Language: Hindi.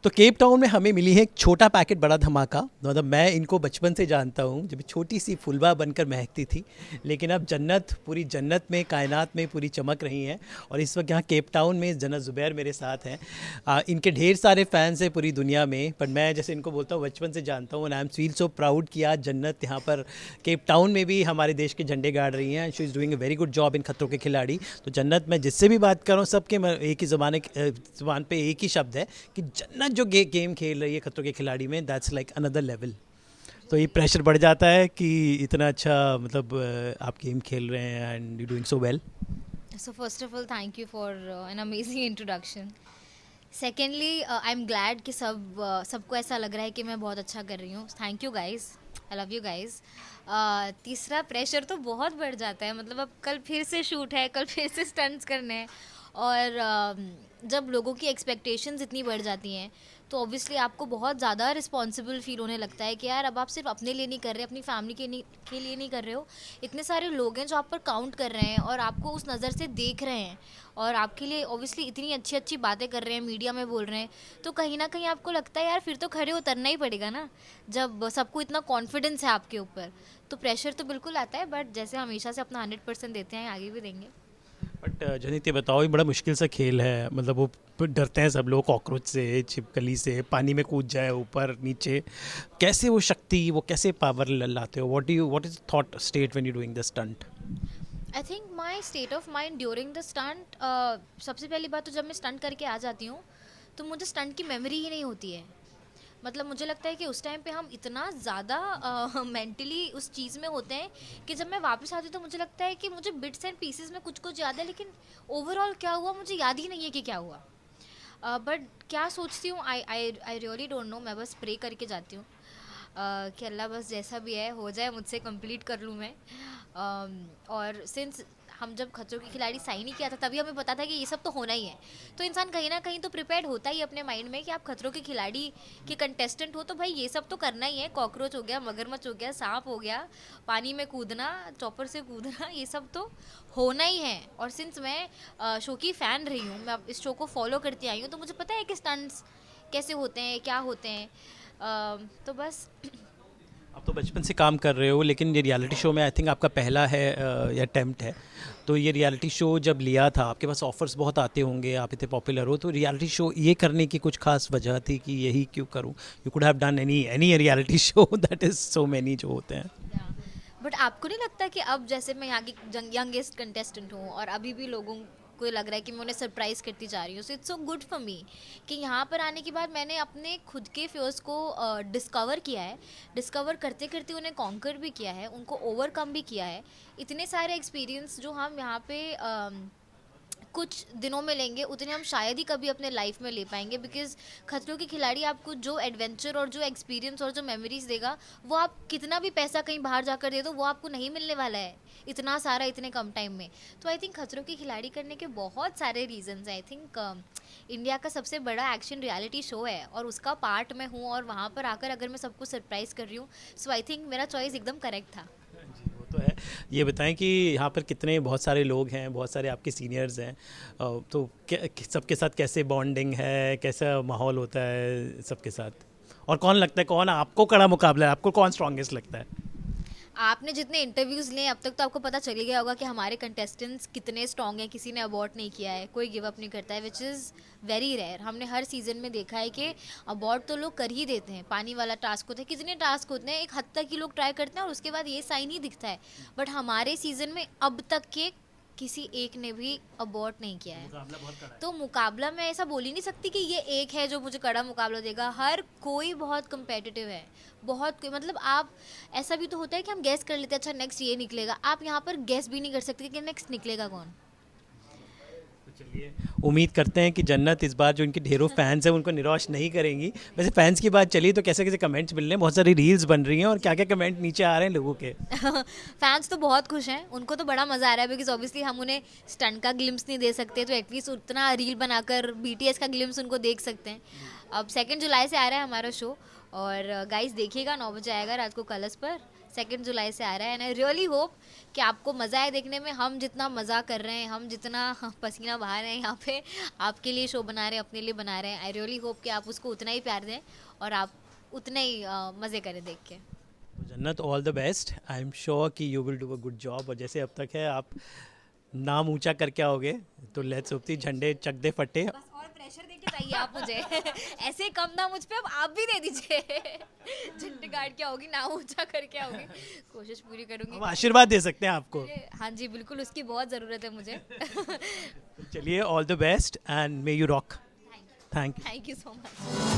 तो केप टाउन में हमें मिली है एक छोटा पैकेट बड़ा धमाका। मतलब मैं इनको बचपन से जानता हूँ, जब छोटी सी फुलवा बनकर महकती थी, लेकिन अब जन्नत, पूरी जन्नत में, कायनात में पूरी चमक रही हैं। और इस वक्त यहाँ केप टाउन में जन्नत ज़ुबैर मेरे साथ हैं। इनके ढेर सारे फैंस हैं पूरी दुनिया में, पर मैं जैसे इनको बोलता हूँ बचपन से जानता हूँ। And I am feel so proud कि आज जन्नत यहाँ पर केप टाउन में भी हमारे देश के झंडे गाड़ रही हैं। She is doing a very good job in खतरों के खिलाड़ी। तो जन्नत, मैं जिससे भी बात कर रहा हूँ सबके एक ही ज़बान पे एक ही शब्द है कि जन्नत जो गेम खेल रही है खतरों के खिलाड़ी में, दैट्स लाइक अनदर लेवल। तो ये प्रेशर बढ़ जाता है कि इतना अच्छा, मतलब आप गेम खेल रहे हैं and you doing so well. So first of all, thank you for an amazing introduction. Secondly, I'm glad कि सबको ऐसा लग रहा है कि मैं बहुत अच्छा कर रही हूँ. Thank you guys. I love you guys. तीसरा प्रेशर तो बहुत बढ़ जाता है. मतलब अब कल फिर से शूट है, कल फिर से स्टंट्स करने हैं और जब लोगों की एक्सपेक्टेशंस इतनी बढ़ जाती हैं तो ऑब्वियसली आपको बहुत ज़्यादा रिस्पॉन्सिबल फील होने लगता है कि यार अब आप सिर्फ अपने लिए नहीं कर रहे, अपनी फैमिली के लिए नहीं कर रहे हो. इतने सारे लोग हैं जो आप पर काउंट कर रहे हैं और आपको उस नज़र से देख रहे हैं और आपके लिए ऑब्वियसली इतनी अच्छी अच्छी बातें कर रहे हैं, मीडिया में बोल रहे हैं. तो कहीं ना कहीं आपको लगता है यार फिर तो खड़े उतरना ही पड़ेगा ना, जब सबको इतना कॉन्फिडेंस है आपके ऊपर. तो प्रेशर तो बिल्कुल आता है, बट जैसे हमेशा से अपना 100% देते हैं, आगे भी देंगे. बट जनित ये बताओ, ये बड़ा मुश्किल सा खेल है। मतलब वो डरते हैं सब लोग कॉकरोच से, छिपकली से, पानी में कूद जाए ऊपर नीचे, कैसे वो शक्ति, वो कैसे पावर लाते हो? What is thought state when you doing the stunt? I think my state of mind during the stunt, सबसे पहली बात तो जब मैं स्टंट करके आ जाती हूँ तो मुझे स्टंट की मेमोरी ही नहीं होती है. मतलब मुझे लगता है कि उस टाइम पे हम इतना ज़्यादा मेंटली उस चीज़ में होते हैं कि जब मैं वापस आती हूँ तो मुझे लगता है कि मुझे बिट्स एंड पीसेस में कुछ कुछ याद है, लेकिन ओवरऑल क्या हुआ मुझे याद ही नहीं है कि क्या हुआ. बट क्या सोचती हूँ, आई आई आई रियली डोंट नो. मैं बस प्रे करके जाती हूँ कि अल्लाह बस जैसा भी है हो जाए, मुझसे कंप्लीट कर लूँ मैं. और सिंस हम जब खतरों के खिलाड़ी साइन ही किया था तभी हमें पता था कि ये सब तो होना ही है. तो इंसान कहीं ना कहीं तो प्रिपेयर्ड होता ही अपने माइंड में कि आप खतरों के खिलाड़ी के कंटेस्टेंट हो तो भाई ये सब तो करना ही है. कॉकरोच हो गया, मगरमच्छ हो गया, सांप हो गया, पानी में कूदना, चॉपर से कूदना, ये सब तो होना ही है. और सिंस मैं शो की फ़ैन रही हूँ, मैं इस शो को फॉलो करती आई हूँ, तो मुझे पता है कि स्टंट्स कैसे होते हैं, क्या होते हैं. तो बस. आप तो बचपन से काम कर रहे हो, लेकिन ये रियलिटी शो में आई थिंक आपका पहला है या अटेम्प्ट है। तो ये रियलिटी शो जब लिया था, आपके पास ऑफर्स बहुत आते होंगे, आप इतने पॉपुलर हो, तो रियलिटी शो ये करने की कुछ खास वजह थी कि यही क्यों करूं? You could have done any any reality show, that is so many जो होते हैं। बट आपको नहीं लगता कि अब जैसे मैं यहाँ की यंगेस्ट कंटेस्टेंट हूँ और अभी भी लोगों को लग रहा है कि मैं उन्हें सरप्राइज करती जा रही हूँ, so it's so good for me कि यहाँ पर आने के बाद मैंने अपने खुद के फियर्स को डिस्कवर किया है. डिस्कवर करते करते उन्हें कॉन्कर भी किया है, उनको ओवरकम भी किया है. इतने सारे एक्सपीरियंस जो हम यहाँ पे कुछ दिनों में लेंगे उतने हम शायद ही कभी अपने लाइफ में ले पाएंगे. बिकॉज खतरों के खिलाड़ी आपको जो एडवेंचर और जो एक्सपीरियंस और जो मेमोरीज देगा वो आप कितना भी पैसा कहीं बाहर जाकर दे दो वो आपको नहीं मिलने वाला है इतना सारा इतने कम टाइम में. तो आई थिंक खतरों के खिलाड़ी करने के बहुत सारे रीजंस हैं. आई थिंक इंडिया का सबसे बड़ा एक्शन रियलिटी शो है और उसका पार्ट मैं हूँ और वहाँ पर आकर अगर मैं सबको सरप्राइज कर रही हूँ, सो आई थिंक मेरा चॉइस एकदम करेक्ट था. जी, वो तो है। ये बताएं कि यहाँ पर कितने, बहुत सारे लोग हैं, बहुत सारे आपके सीनियर्स हैं, तो सबके साथ कैसे बॉन्डिंग है, कैसा माहौल होता है सबके साथ? और कौन लगता है, कौन आपको कड़ा मुकाबला है, आपको कौन स्ट्रॉन्गेस्ट लगता है? आपने जितने इंटरव्यूज़ लिए अब तक तो आपको पता चल ही गया होगा कि हमारे कंटेस्टेंट्स कितने स्ट्रॉन्ग हैं. किसी ने अबॉर्ट नहीं किया है, कोई गिव अप नहीं करता है, विच इज़ वेरी रेयर. हमने हर सीज़न में देखा है कि अबॉर्ट तो लोग कर ही देते हैं. पानी वाला टास्क होता है, कितने टास्क होते हैं, एक हद तक ही लोग ट्राई करते हैं और उसके बाद ये साइन ही दिखता है. बट हमारे सीज़न में अब तक के किसी एक ने भी अबॉर्ट नहीं किया है. मुकाबला बहुत कड़ा है। तो मुकाबला मैं ऐसा बोल ही नहीं सकती कि ये एक है जो मुझे कड़ा मुकाबला देगा. हर कोई बहुत कंपेटिटिव है, बहुत कोई. मतलब आप, ऐसा भी तो होता है कि हम गैस कर लेते हैं अच्छा नेक्स्ट ये निकलेगा, आप यहाँ पर गैस भी नहीं कर सकते कि नेक्स्ट निकलेगा कौन. तो चलिए, उम्मीद करते हैं कि जन्नत इस बार जो इनके ढेरों फैंस हैं उनको निराश नहीं करेंगी। वैसे फैंस की बात चली तो कैसे कैसे कमेंट्स मिल रहे हैं, बहुत सारी रील्स बन रही हैं, और क्या क्या कमेंट नीचे आ रहे हैं लोगों के? फैंस तो बहुत खुश हैं, उनको तो बड़ा मज़ा आ रहा है बिकॉज ऑब्वियसली हम उन्हें स्टंट का ग्लिम्स नहीं दे सकते तो एटलीस्ट उतना रील बनाकर बीटीएस का ग्लिम्स उनको देख सकते हैं. अब 2 जुलाई से आ रहा है हमारा शो और गाइस देखिएगा, 9 बजे आएगा रात को कलर्स पर. 2 जुलाई से आ रहा है एंड आई रियली होप कि आपको मज़ा आए देखने में. हम जितना मज़ा कर रहे हैं, हम जितना पसीना बहा रहे हैं यहाँ पे, आपके लिए शो बना रहे हैं, अपने लिए बना रहे हैं. आई रियली होप कि आप उसको उतना ही प्यार दें और आप उतने ही मज़े करें देख के. तो Jannat, all the best. I am sure कि you will do a good job. और जैसे अब तक है, आप नाम ऊंचा करके आओगे तो लेट्स होप झंडे चक दे फटे. बस और प्रेशर देके चाहिए आप मुझे. ऐसे कम ना मुझ पे, अब आप भी दे दीजिए. झंडे गाड़ के आओगी, नाम ऊंचा करके आओगी. कोशिश पूरी करूंगी. हम आशीर्वाद दे सकते हैं आपको. हाँ जी बिल्कुल, उसकी बहुत ज़रूरत है मुझे. चलिए, all the best and may you rock. Thank you. Thank you so much.